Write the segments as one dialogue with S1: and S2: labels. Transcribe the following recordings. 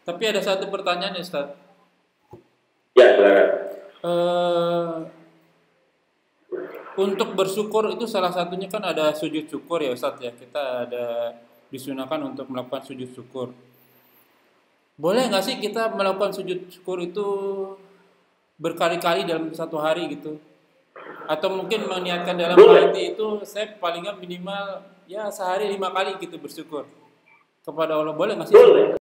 S1: Tapi ada satu pertanyaan ya, Ustaz.
S2: Ya, silakan.
S1: Untuk bersyukur itu salah satunya kan ada sujud syukur ya Ustaz ya. Kita ada disunahkan untuk melakukan sujud syukur. Boleh nggak sih kita melakukan sujud syukur itu berkali-kali dalam satu hari gitu? Atau mungkin meniatkan dalam hati itu saya paling nggak minimal ya sehari 5 kali gitu bersyukur kepada Allah. Boleh nggak sih?
S2: Boleh.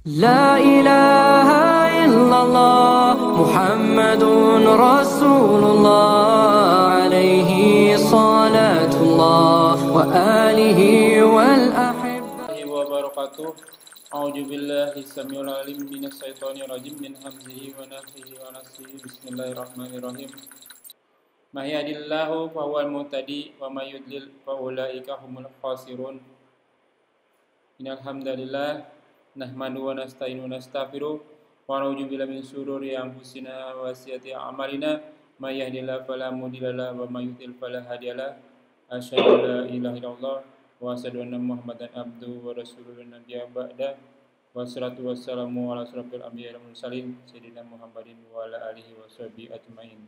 S3: La ilaha illallah Muhammadun Rasulullah alaihi salatullah wa alihi wal ahibbah
S1: wa barakatuh. A'udzu billahi samiul alim minas syaitonir rajim min hamzihi wa nafthihi wa nafsihi. Bismillahirrahmanirrahim. May yahdihillahu fahuwal muhtadi wa may yudlil fa ulaika humul khasirun. Innal hamdalillah nahmadu wa nasta'inu wa nastaghfiruh wa na'udzu billahi min shururi anfusina wa sayyiati a'malina may yahdihillahu fala mudilla lahu wa may yudlil fala hadiyalah. Asyhadu an la ilaha illallah wa asyhadu anna Muhammadan abduhu wa rasuluhu nabiyya ba'da wa salatu wassalamu ala asyrafil anbiya'i wal mursalin sayyidina Muhammadin wa ala alihi wa sahbihi ajmain.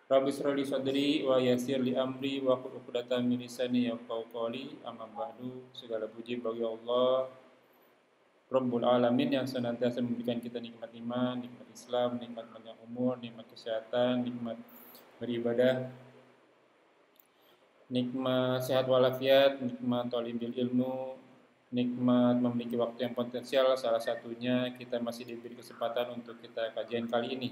S1: Rabbi shrah li sadri wa yassir li amri wa hlul 'uqdatam min lisani yafqahu qawli. Amma ba'du. Segala puji bagi Allah Rabbul Alamin yang senantiasa memberikan kita nikmat iman, nikmat Islam, nikmat panjang umur, nikmat kesehatan, nikmat beribadah, nikmat sehat walafiat, nikmat talibil ilmu, nikmat memiliki waktu yang potensial. Salah satunya kita masih diberi kesempatan untuk kita kajian kali ini.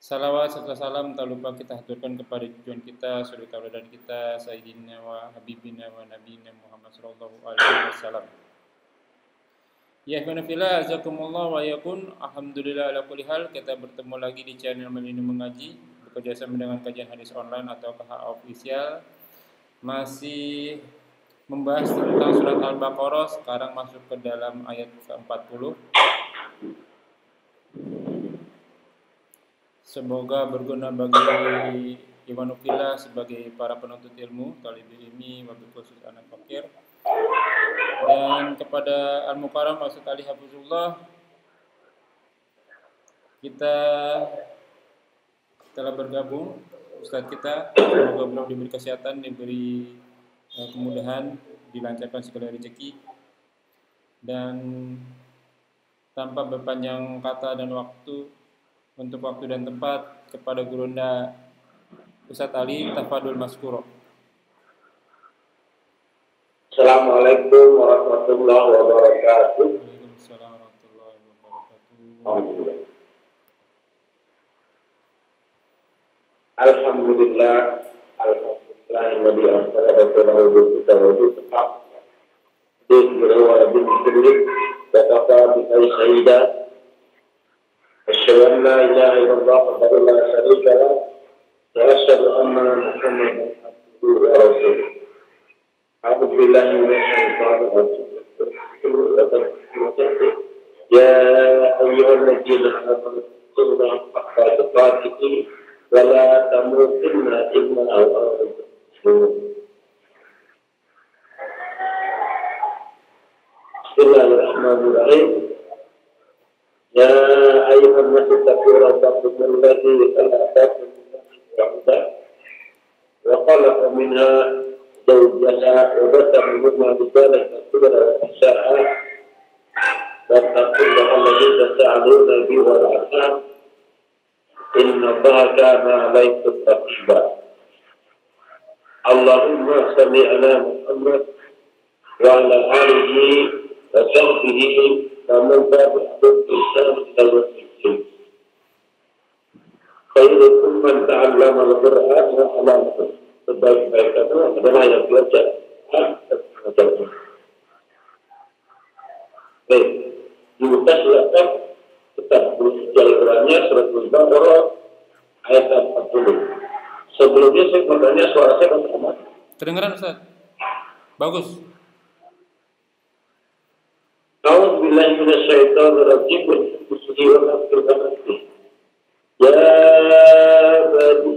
S1: Salawat serta salam tak lupa kita haturkan kepada tujuan kita, suri tauladan kita, Sayyidina wa Habibina wa Nabiyina Muhammad sallallahu alaihi wasallam. Ya ikhwanillah azakumullah wa yakun. Alhamdulillah ala kulli hal, kita bertemu lagi di channel Melindungi Mengaji, bekerjasama dengan kajian hadis online atau KH official. Masih membahas tentang surat Al-Baqarah, sekarang masuk ke dalam ayat ke-40. Semoga berguna bagi Iwanukillah sebagai para penuntut ilmu, talibul ilmi, wabil khusus anak fakir. Dan kepada Al-Mukarram Ustaz Ali Hafizullah, kita telah bergabung Ustaz kita. Semoga beliau diberi kesehatan, diberi kemudahan, dilancarkan segala rezeki. Dan tanpa berpanjang kata dan waktu, untuk waktu dan tempat, kepada Gurunda Ustaz Ali, tafadhol maskuro.
S2: Assalamualaikum warahmatullahi wabarakatuh.
S1: Waalaikumsalam warahmatullahi wabarakatuh.
S2: Alhamdulillah. Alhamdulillah alladzi arsala rasulahu bil huda wa dinil haq liyudhhirahu 'ala dini kullih wa kafa billahi shahida. Asyhadu an la ilaha illallah wahdahu la syarika lahu wa asyhadu anna Muhammadan abduhu wa rasuluh. A'udzu billahi minasyaitonir rajim. Ya ayyuhalladzina amanu taqullaha haqqa tuqatih wa la tamutunna illa wa antum muslimun. Bismillahirrahmanirrahim. Ya ayyuhan nasu taqu rabbakum alladzi khalaqakum min nafsin wahidah wa khalaqa minha zawjaha wa batha minhuma rijalan katsiran wa nisaa wattaqullaha alladzi tasaaluna bihi wal arham innallaha kana 'alaykum raqiba. Allahumma shalli ala Muhammad wa ala alihi wa sahbihi ومن تبعهم بإحسان إلى يوم الدين. خيركم من تعلم القرآن وعلمه. Sebaik-baik itu adalah yang belajar dan mengajarkan. Baik, dibuka silakan kita belajar Al-Qur'annya surat Al-Baqarah ayat 40. Sebelumnya saya bertanya suara saya kan kedengaran
S1: Ustaz? Bagus.
S2: A'udzu billahi minasyaitonir rajim. Bismillahirrahmanirrahim. Ya bani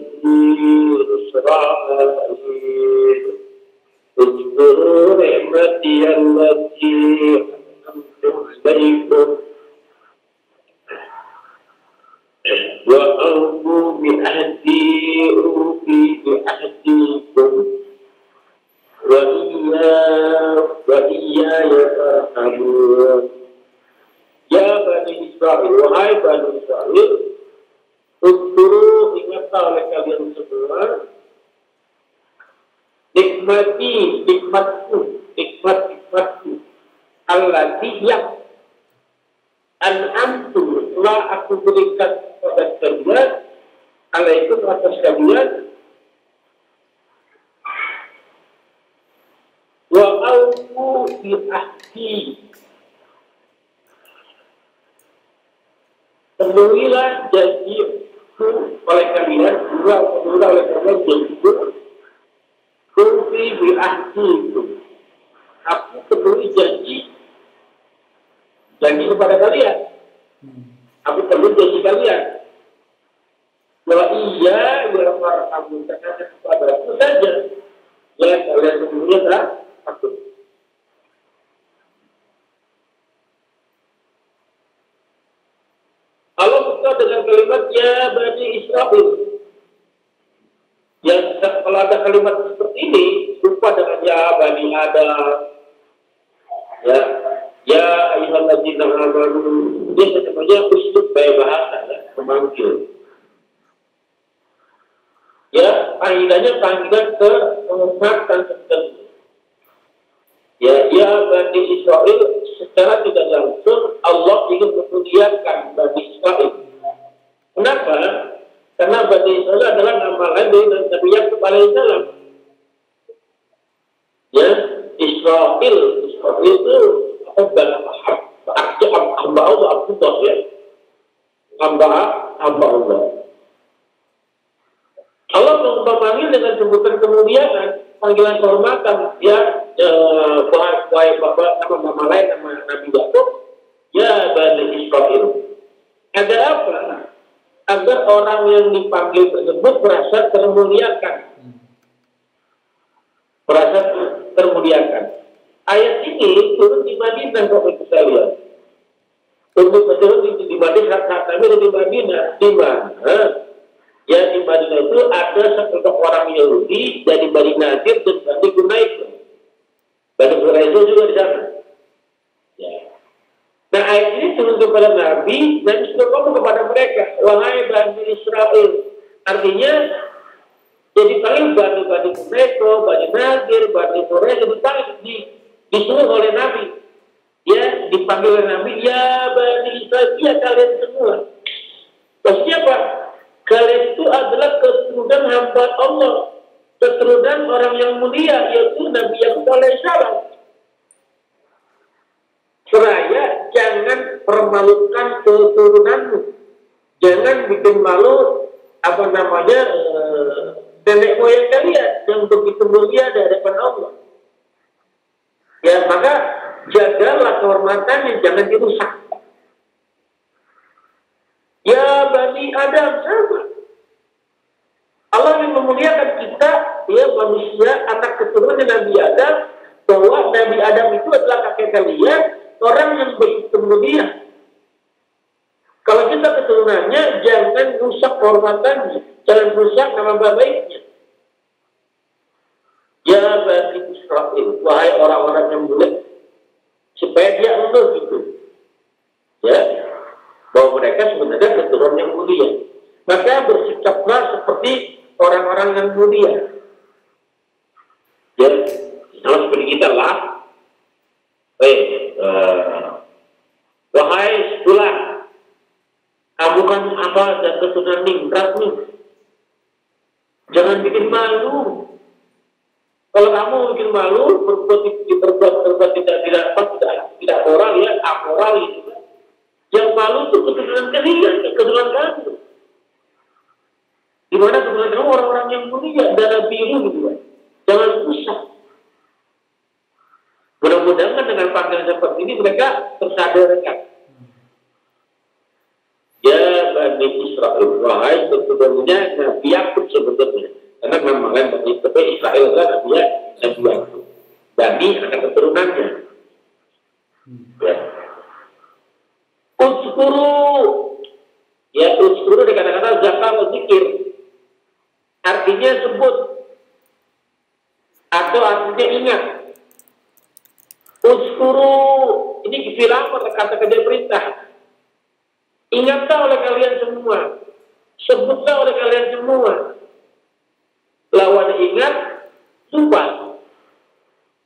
S2: Israil, uzkuru ni'mati allati an'amtu 'alaikum wa awfu bi ahdi ufi bi ahdikum wa iyaya farhabun. Ya bani Israil, wahai bani Israil, uzkuru, ingatlah oleh kalian semua nikmatku allati yang an'amtu telah aku berikan kepada kalian, alaikum atas kalian, wa aufu bi ahdi, penuhilah janjiku oleh kalian, penuhilah oleh kalian janjiku, ufi bi ahdi, aku penuhi janji kepada kalian, aku penuhi janji kalian. Wa iya ya farhamun, karena kepada aku saja ya kalian semuanya telah takut. Allah buka dengan kalimat ya bani Israil. Yang kalau ada kalimat seperti ini lupa dengan ya bani Adam, ya ayyuhalladzina amanu, dia sebenarnya uslub gaya bahasa ya, memanggil. Ya, panggilannya panggilan ke penghormatan tertentu. Ya bani Israil, secara tidak langsung Allah ingin memuliakan bani Israil. Kenapa? Karena bani Israil adalah nama lain dari Nabi Yakub alaihissalam. Ya, Israil itu hamba Allah, Abdullah ya, hamba Allah. Allah memanggil dengan sebutan kemuliaan, panggilan kehormatan, ya, wahai bapak, nama lain, nama Nabi Yakub, ya bani Israil. Ada apa? Agar orang yang dipanggil tersebut merasa termuliakan. Merasa termuliakan. Ayat ini turun di Madinah, Bapak Ibu sekalian. Turun di Madinah, saat kami di Madinah, di mana? Ya, di Madinah itu ada sekelompok orang Yahudi dari Bani Nadir dan Bani Quraisyah. Bani Quraisyah juga di sana. Ya. Nah, ayat ini turun kepada Nabi dan sudah ngomong kepada mereka, wahai Bani Israil. Artinya, jadi paling Bani Quraisyah, Bani Nadir, Bani Quraisyah disuruh oleh Nabi. Ya, dipanggil oleh Nabi, ya Bani Israil, ya kalian semua. Maksudnya apa? Kalian itu adalah keturunan hamba Allah, keturunan orang yang mulia, yaitu Nabi Yakub alaihissalam. Seraya jangan permalukan keturunanmu, jangan bikin malu nenek moyang kalian yang begitu mulia di hadapan Allah. Ya, maka jagalah kehormatannya, jangan dirusak. Ya Bani Adam, sama. Allah yang memuliakan kita, ya manusia, anak keturunan Nabi Adam, bahwa Nabi Adam itu adalah kakek kalian, orang yang begitu mulia. Kalau kita keturunannya, jangan rusak kehormatannya, jangan rusak nama baiknya. Ya Bani Israil, wahai orang-orang yang mulia, supaya dia enggak gitu. Ya, bahwa mereka sebenarnya keturunan yang mulia. Maka bersikaplah seperti orang-orang yang mulia. Ya, sama seperti kita lah. Wahai sekolah, kamu kan apa dan keturunan ningrat nih. Jangan bikin malu. Kalau kamu bikin malu, berbuat tidak moral ya, amoral gitu. Yang malu itu keturunan kalian, keturunan kamu. Di mana keturunan kamu orang-orang yang mulia, darah biru gitu kan. Jangan rusak. Mudah-mudahan dengan panggilan seperti ini mereka tersadarkan. Ya Bani Israel, wahai sebenarnya Nabi Yakub sebetulnya. Karena nama lain Bani Israel adalah Nabi Yakub. Bani akan keturunannya. Ya. Uskuru dengan kata-kata zakar zikir. Artinya sebut atau artinya ingat. Uskuru ini fi'il kata kerja perintah. Ingatlah oleh kalian semua. Sebutlah oleh kalian semua. Lawan ingat, lupa.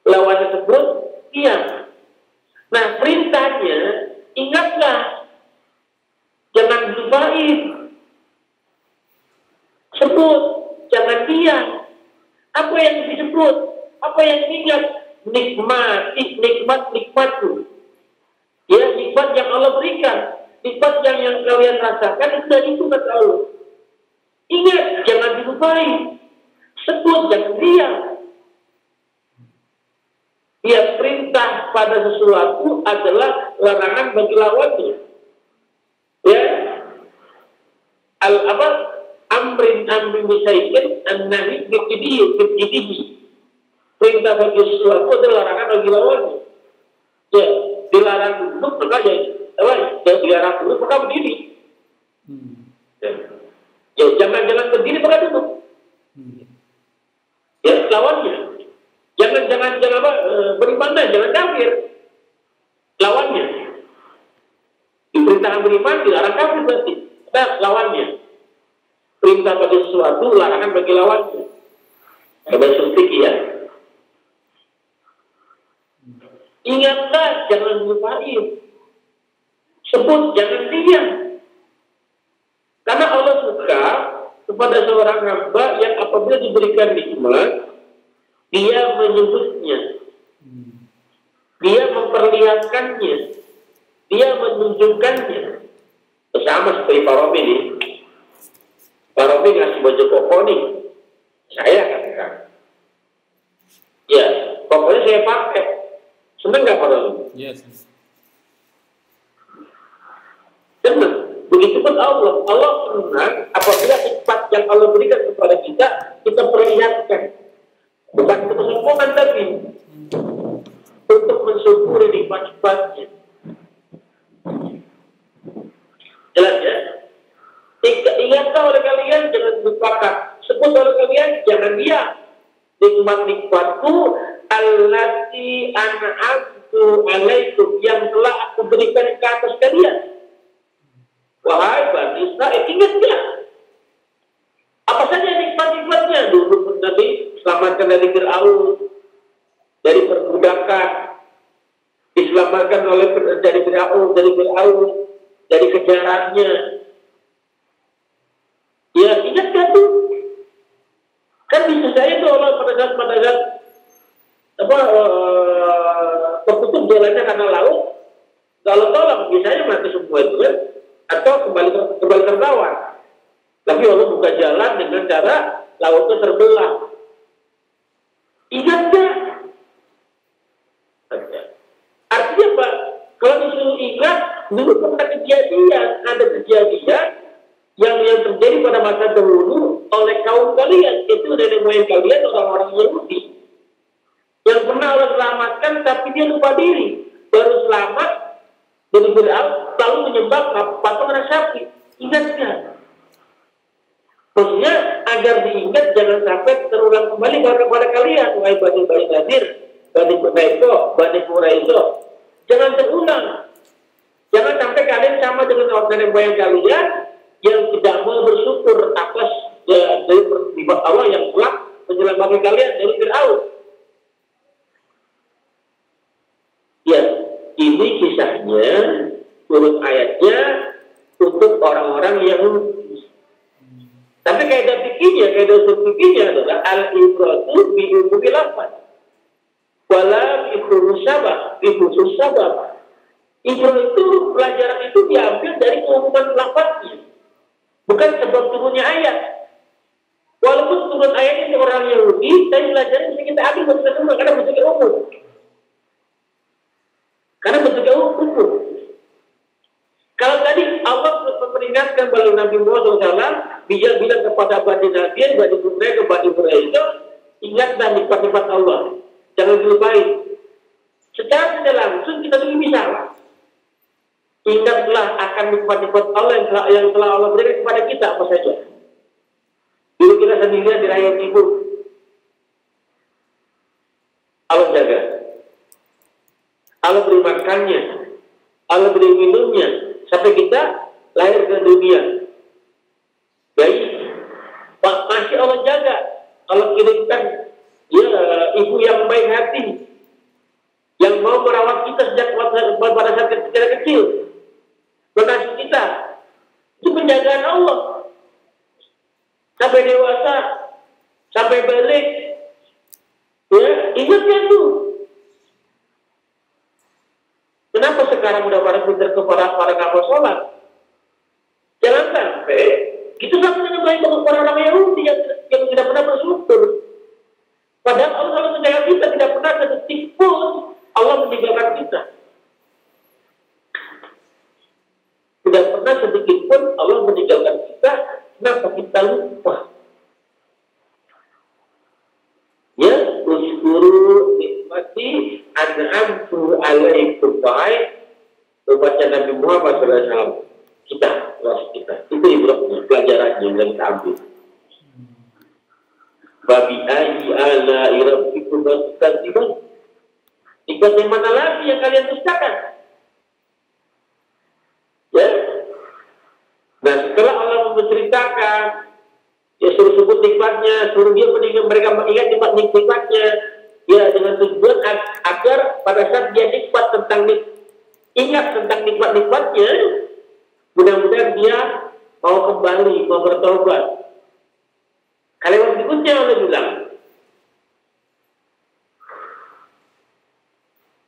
S2: Lawan sebut, diam. Nah, perintahnya, ingatlah. Jangan lupain. Sebut, jangan diam. Apa yang disebut? Apa yang diingat? Nikmatku. Ya, nikmat yang Allah berikan. Nikmat yang kalian rasakan itu kata Allah. Ingat, jangan dilupai. Sebut, jangan diam. Ya, perintah pada sesuatu adalah larangan bagi lawannya. Ya, amrin misaikin an-nahi biqtidihi. Perintah bagi sesuatu adalah larangan bagi lawannya. Ya, dilarang duduk maka dilarang duduk maka berdiri. Ya, jangan berdiri maka duduk. Ya, lawannya. Jangan beriman, jangan kafir. Lawannya. Diperintahkan beriman, dilarang kafir berarti. Nah, lawannya. Perintah bagi sesuatu, larangan bagi lawannya. Ada suntik ya. Ingatlah, jangan lupain. Sebut, jangan diam. Karena Allah suka kepada seorang hamba yang apabila diberikan nikmat, dia menyebutnya, dia memperlihatkannya, dia menunjukkannya. Sama seperti Pak Romi nih. Pak Romi ngasih baju koko nih, saya katakan, ya pokoknya saya pakai. Senang nggak Pak Romi?
S1: Yes.
S2: Senang. Begitupun Allah. Allah senang apabila sifat yang Allah berikan kepada kita perlihatkan. Bukan untuk kesombongan tapi untuk mensyukuri nikmat-nikmatnya. Jelas ya? Ingatlah oleh kalian, jangan lupakan. Sebut oleh kalian, jangan diam. Nikmat-nikmatku allati an'amtu alaikum, yang telah aku berikan ke atas kalian. Wahai Bani Israel, ingatnya. Apa saja nikmat-nikmatnya? Dulu Nabi selamatkan dari Fir'aun, dari perbudakan, diselamatkan dari Fir'aun, dari kejarannya. Ya, ingat gak tuh? Kan bisa saya tuh Allah pada saat tertutup jalannya karena laut, kalau tolong biasanya mati semua itu kan, atau kembali terbawa. Tapi Allah buka jalan dengan cara lautnya terbelah. Ingat gak? Artinya Pak, kalau disuruh ingat, dulu pernah ada kejadian yang terjadi pada masa dahulu oleh kaum kalian, itu nenek moyang kalian, orang-orang Yahudi, yang pernah Allah selamatkan, tapi dia lupa diri, baru selamat dari Fir'aun, lalu menyembah patung anak sapi. Ingat gak? Maksudnya agar diingat jangan sampai terulang kembali kepada kalian, wahai Bani Nadir, Bani Quraisy, Bani Quraisy. Jangan terulang. Jangan sampai kalian sama dengan orang nenek moyang kalian yang tidak mau bersyukur atas dari perintah Allah yang telah menyelamatkan kalian dari Fir'aun. Ya, ini kisahnya, turut ayatnya untuk orang-orang yang tapi kaidah fikihnya adalah al-ibratu bi umumil lafaz wala bi khusus sabab. Ibro itu, pelajaran itu diambil dari keumuman lafaznya, bukan sebab turunnya ayat. Walaupun turun ayatnya orang Yahudi, tapi pelajaran bisa kita ambil karena bentuknya umum. diingatkan oleh Nabi Muhammad SAW, dia bilang kepada Bani Nadir, Bani Quraisy, Bani Quraisy, ingatlah nikmat-nikmat Allah, jangan dilupain. Secara tidak langsung kita lebih bisa. Ingatlah akan nikmat-nikmat Allah yang telah Allah berikan kepada kita apa saja. Dulu kita sendirian di rahim ibu, Allah jaga, Allah beri makannya, Allah beri minumnya, sampai kita lahir ke dunia. Baik, masih Allah jaga. Allah kirimkan ibu yang baik hati, yang mau merawat kita sejak pada saat kita kecil, mengasuh kita. Itu penjagaan Allah sampai dewasa, sampai balik. Ya, ingatnya itu. Kenapa sekarang udah pada pintar kepada para kapal sholat? Jangan sampai itu sama dengan baik orang-orang Yahudi yang tidak pernah bersyukur. Padahal Allah menjaga kita, tidak pernah sedetik pun Allah meninggalkan kita. Tidak pernah sedikit pun Allah meninggalkan kita. Kenapa kita lupa? Ya, uskuru nikmati an'amtu alaikum baik. Membaca Nabi Muhammad SAW. Kita. Itu ibrahnya, pelajarannya yang kita ambil. Babi ayi ala irabbikum wastiqatiban. Nikmat yang mana lagi yang kalian dustakan? Ya. Nah, setelah Allah menceritakan, ya suruh sebut nikmatnya, suruh dia mereka mengingat nikmatnya, ya dengan tujuan agar pada saat dia ingat tentang nikmat-nikmatnya, mudah-mudahan dia mau kembali, mau bertobat. Kalimat berikutnya Allah bilang,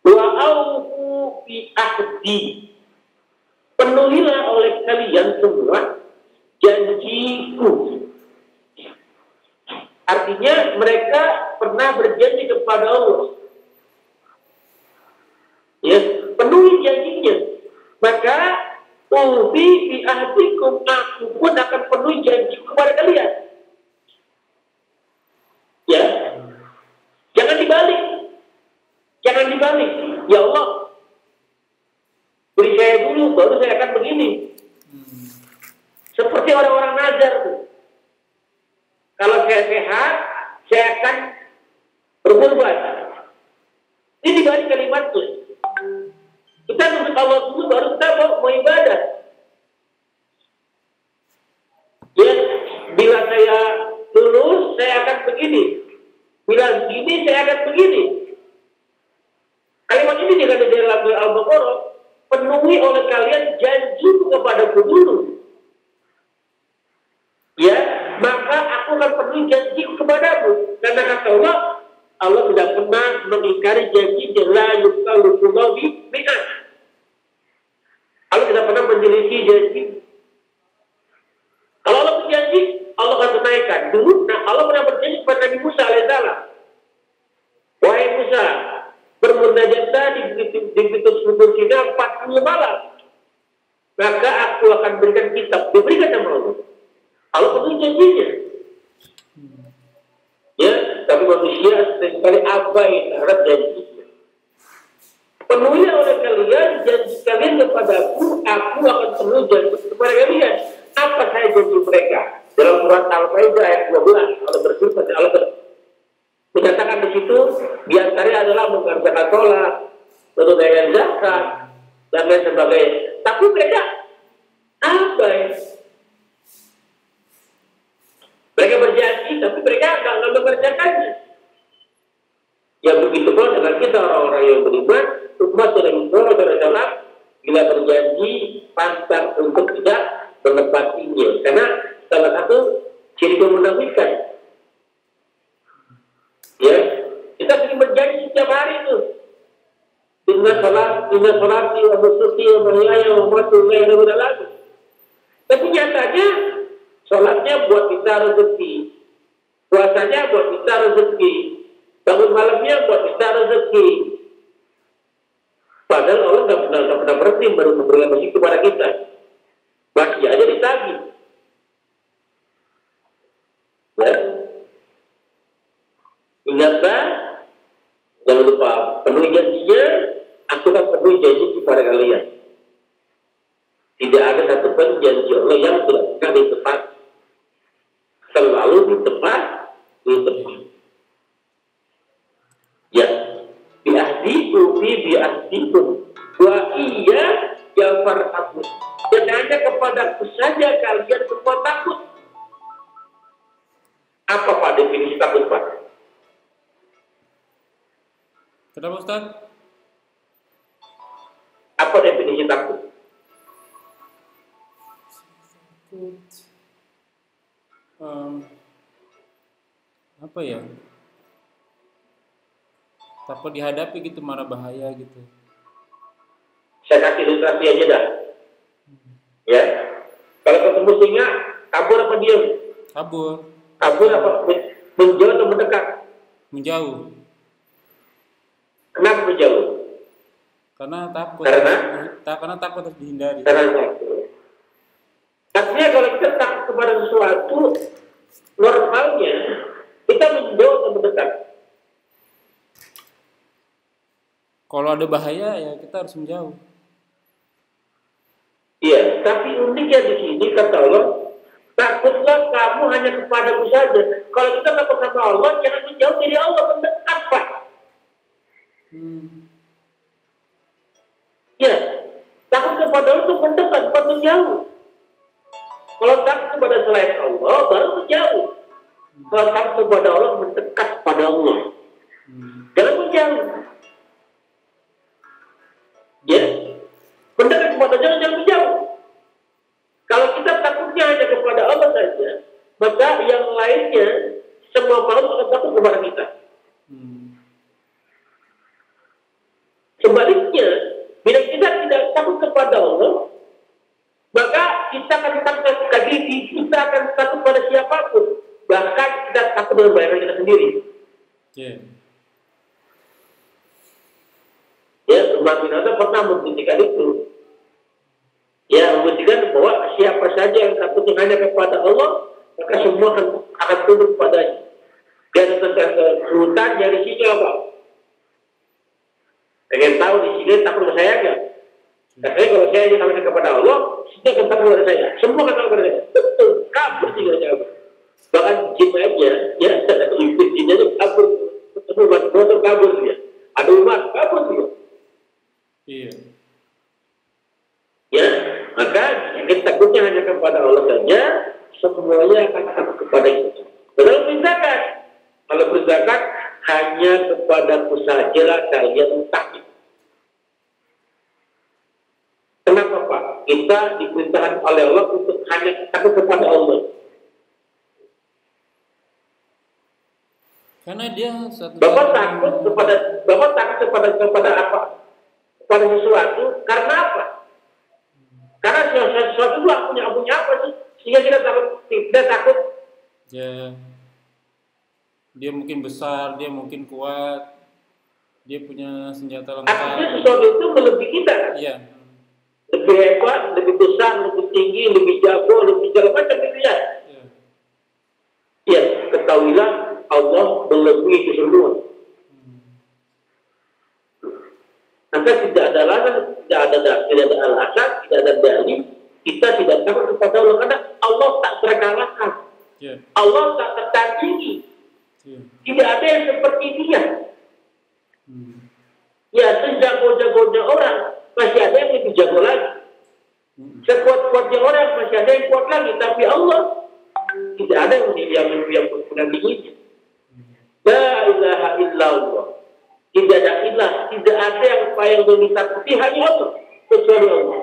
S2: wa aufu bi ahdi, penuhilah oleh kalian semua janjiku. Artinya mereka pernah berjanji kepada Allah. Ya, penuhi janjinya. Maka ufi bi ahdikum, aku pun akan penuhi janji kepada kalian. Ya, jangan dibalik. Jangan dibalik. Ya Allah, beri saya dulu, baru saya akan begini. Seperti orang-orang nazar tuh. Kalau saya sehat, saya akan berkorban. Ini dibalik kalimat tuh. Kita untuk Allah dulu, baru kita mau ibadah. Ya, bila saya lulus, saya akan begini. Bila begini, saya akan begini. Kalimat ini juga di dalam Al-Baqarah, penuhi oleh kalian janji kepadaku dulu. Ya, maka aku akan penuhi janji kepadamu. Karena kata Allah tidak pernah mengingkari janji la yukallifu bi mi'at. Allah tidak pernah menyelisih janji. Kalau Allah berjanji, Allah akan tunaikan. Dulu, Allah pernah berjanji kepada Nabi Musa alaihissalam. Wahai Musa, bermunajatlah di pintu sumur Sina 40 malam. Maka aku akan berikan kitab. Diberikan sama Allah. Allah penuhi janjinya. Ya, tapi manusia seringkali abai terhadap janjinya. Penuhi oleh kalian janji kalian kepadaku, aku akan penuhi janji kepada kalian. Apa saya janji mereka? Dalam surat Al-Maidah ayat 12, Allah berfirman, Allah menyatakan di situ, diantaranya adalah mengerjakan sholat, menunaikan zakat, dan lain sebagainya. Tapi mereka abai. Mereka berjanji, tapi mereka tidak mengerjakannya. Yang begitu pun dengan kita orang-orang yang beriman, umat Nabi Muhammad SAW, bila berjanji, pantang untuk tidak menepatinya. Karena salah satu ciri kemunafikan. Ya, kita sering berjanji setiap hari itu. Inna salati wa nusuki wa mahyaya wa mamati lillahi rabbil alamin. Tapi nyatanya sholatnya buat kita rezeki, puasanya buat kita rezeki, bangun malamnya buat kita rezeki. Padahal Allah nggak pernah berhenti memberikan rezeki kepada kita. Masih aja ditanya. Ingatlah, jangan lupa penuhi janjinya. Aku akan penuhi janji kepada kalian. Tidak ada satupun janji Allah yang tidak pernah ditepati. Selalu ditepati. Ya, bi'ahdikum wa iya yang farhabun. Dan hanya kepadaku saja kalian semua takut. Apa Pak definisi takut Pak?
S1: Kenapa Ustaz?
S2: Apa definisi takut?
S1: Apa ya? Takut dihadapi gitu, marah bahaya gitu.
S2: Saya kasih ilustrasi aja dah. Ya, kalau ketemu singa, kabur apa diam?
S1: Kabur.
S2: Kabur apa menjauh atau mendekat?
S1: Menjauh.
S2: Kenapa menjauh?
S1: Karena takut. Karena takut harus dihindari.
S2: Karena takut. Artinya kalau kita takut kepada sesuatu, normalnya kita menjauh atau mendekat.
S1: Kalau ada bahaya ya kita harus menjauh.
S2: Iya, tapi uniknya di sini kata Allah, takutlah kamu hanya kepadaku saja. Kalau kita takut sama Allah, jangan menjauh dari Allah, mendekat Pak. Ya, takut kepada Allah itu mendekat, bukan menjauh. Kalau takut kepada selain Allah, baru menjauh. Kalau takut kepada Allah, mendekat pada Allah. Jangan menjauh. Ya, mendekat kepada Allah, jangan menjauh. Kalau kita takutnya hanya kepada Allah saja, maka yang lainnya semua makhluk akan takut kepada kita. Sebaliknya, bila kita tidak takut kepada Allah, maka kita akan takut kita akan takut pada siapapun. Bahkan kita takut dengan bayangan kita sendiri. Ya, Umar bin Khattab pernah membuktikan itu. Ya, membuktikan bahwa siapa saja yang takut hanya kepada Allah, maka semua akan tunduk padanya. Dan tentang hutan dari sini apa? Pengen tahu di sini takut kepada saya enggak? Katanya kalau saya hanya kepada Allah, sini akan takut kepada saya. Semua akan takut kepada saya. Betul, kabur juga jawab. Bahkan jin aja, ya, jin aja kabur. Ketemu motor kabur dia. Ada umat kabur dia.
S1: Iya.
S2: Ya, maka kita takutnya hanya kepada Allah saja, semuanya akan takut kepada itu. Kalau perintahkan, hanya kepadaku sajalah kalian takut. Kenapa Pak? Kita diperintahkan oleh Allah untuk hanya takut kepada Allah.
S1: Karena dia satu.
S2: Bapak takut kepada apa? Kepada sesuatu karena apa? Karena sesuatu itu punya apa sih? Sehingga kita takut.
S1: Ya. Dia mungkin besar, dia mungkin kuat, dia punya senjata lengkap.
S2: Artinya sesuatu itu melebihi kita.
S1: Iya.
S2: Lebih hebat, lebih besar, lebih tinggi, lebih jago, lebih segala macam itu ya. Ya, ketahuilah Allah melebihi itu semua. Maka tidak ada alasan, tidak ada dalil kita tidak takut kepada Allah karena Allah tak terkalahkan. Allah tak tertandingi. Tidak ada yang seperti dia. Ya, sejago-jagonya orang masih ada yang lebih jago lagi. Sekuat-kuatnya orang masih ada yang kuat lagi. Tapi Allah tidak ada yang menandinginya. La ilaha illallah. Tidak ada ilah, tidak ada yang payah ditakuti hanya Allah, kecuali Allah.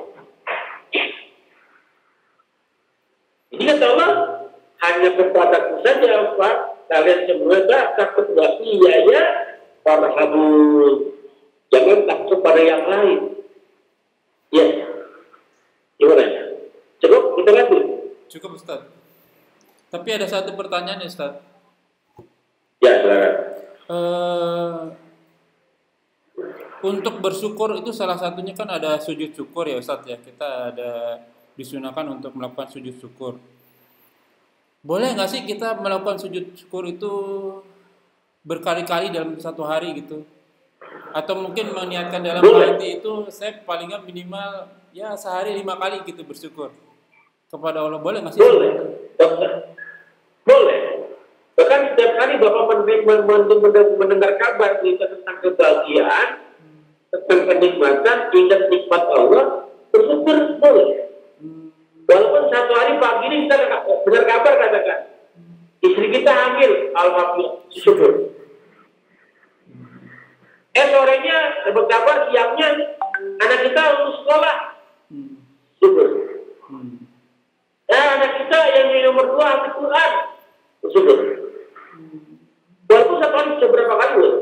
S2: Jadi kata Allah, hanya kepadaku saja Pak, kalian semua takut wa iya farhabun. Jangan takut pada yang lain. Ya, gimana? Cukup kita lanjut.
S1: Cukup Ustaz. Tapi ada satu pertanyaan ya Ustaz.
S2: Ya, silakan.
S1: Untuk bersyukur itu salah satunya kan ada sujud syukur ya Ustaz ya. Kita ada disunahkan untuk melakukan sujud syukur. Boleh nggak sih kita melakukan sujud syukur itu berkali-kali dalam satu hari gitu, atau mungkin meniatkan dalam
S2: Boleh.
S1: hati itu saya paling nggak minimal ya sehari 5 kali gitu bersyukur kepada Allah, boleh nggak sih?
S2: Boleh. Boleh. Bahkan setiap kali Bapak mendengar kabar berita tentang kebahagiaan, tentang kenikmatan, ingat nikmat Allah, bersyukur boleh. Walaupun satu hari pagi ini kita dengar kabar katakan, istri kita hamil, alhamdulillah, syukur. Sorenya dapat kabar, siangnya anak kita lulus sekolah, syukur. Anak kita yang nomor 2 hafid Quran, syukur. Walaupun satu hari bisa berapa kali loh.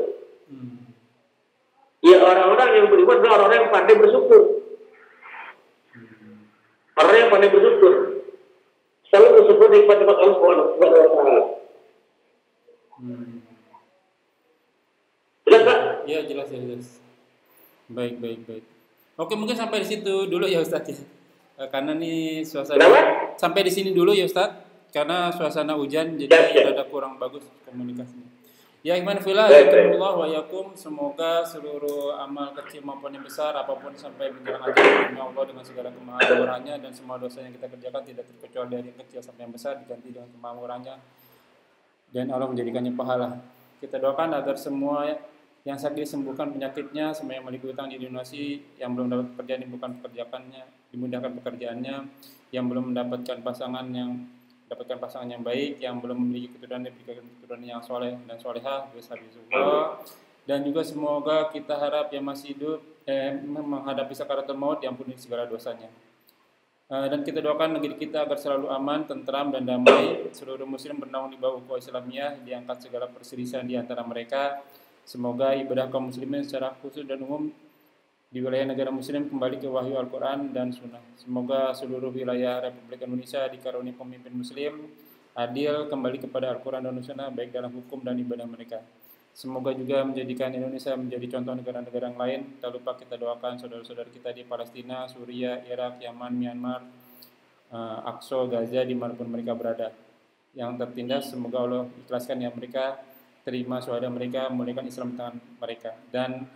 S2: Ya orang-orang yang beriman adalah orang-orang yang pandai bersyukur. Orang yang pandai bersyukur selalu bersyukur nikmat Allah Subhanahu wa taala. Jelas Pak?
S1: Ya jelas. Baik. Oke, mungkin sampai di situ dulu ya Ustadz ya. Karena nih suasana sampai di sini dulu ya Ustadz. Karena suasana hujan jadi ada kurang bagus komunikasinya. Ya iman fillah, alhamdulillah wa yakum, semoga seluruh amal kecil maupun yang besar apapun sampai menjelang ajaran Allah dengan segala kemahamurahnya, dan semua dosa yang kita kerjakan tidak terkecuali dari yang kecil sampai yang besar diganti dengan kemahamurahnya dan Allah menjadikannya pahala. Kita doakan agar semua yang sakit disembuhkan penyakitnya, semua yang memiliki utang dilunasi, yang belum dapat pekerjaan dimudahkan pekerjaannya, yang belum mendapatkan pasangan yang baik, yang belum memiliki keturunan diberikan keturunan yang soleh dan solehah, bismillah. Dan juga semoga kita harap yang masih hidup menghadapi sakaratul maut diampuni segala dosanya. Dan kita doakan negeri kita agar selalu aman, tentram dan damai. Seluruh muslim bernaung di bawah ukhuwah Islamiyah, diangkat segala perselisihan di antara mereka. Semoga ibadah kaum muslimin secara khusus dan umum di wilayah negara muslim kembali ke wahyu Al-Quran dan Sunnah. Semoga seluruh wilayah Republik Indonesia dikaruniai pemimpin muslim adil, kembali kepada Al-Quran dan Sunnah baik dalam hukum dan ibadah mereka. Semoga juga menjadikan Indonesia menjadi contoh negara-negara yang lain. Tak lupa kita doakan saudara-saudara kita di Palestina, Suriah, Irak, Yaman, Myanmar, Aqsa, Gaza, dimanapun mereka berada. Yang tertindas semoga Allah ikhlaskan yang mereka, terima syuhada mereka, memulihkan Islam tangan mereka. Dan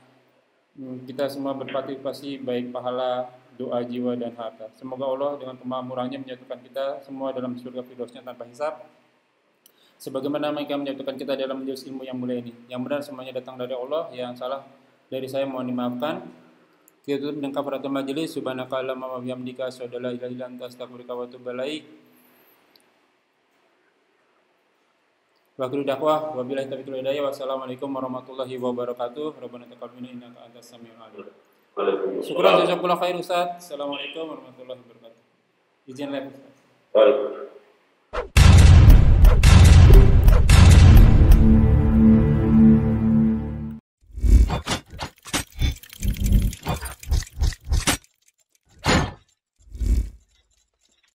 S1: kita semua berpartisipasi baik pahala, doa, jiwa, dan harta. Semoga Allah dengan kemakmurannya menyatukan kita semua dalam surga firdausnya tanpa hisab. Sebagaimana mereka menyatukan kita dalam majelis ilmu yang mulia ini. Yang benar semuanya datang dari Allah, yang salah dari saya mohon dimaafkan. Kita tutup dengan kafaratul majelis. Subhanakallahumma wa bihamdika asyhadu an la ilaha illa anta astaghfiruka wa atubu ilaik. Wa akhiru dakwah wabillahi taufiq wal hidayah. Wassalamualaikum warahmatullahi wabarakatuh. Rabbana taqabbal minna innaka antas samiul alim. Syukran jazakallahu khair Ustaz. Assalamualaikum warahmatullahi wabarakatuh. Izin live Ustaz.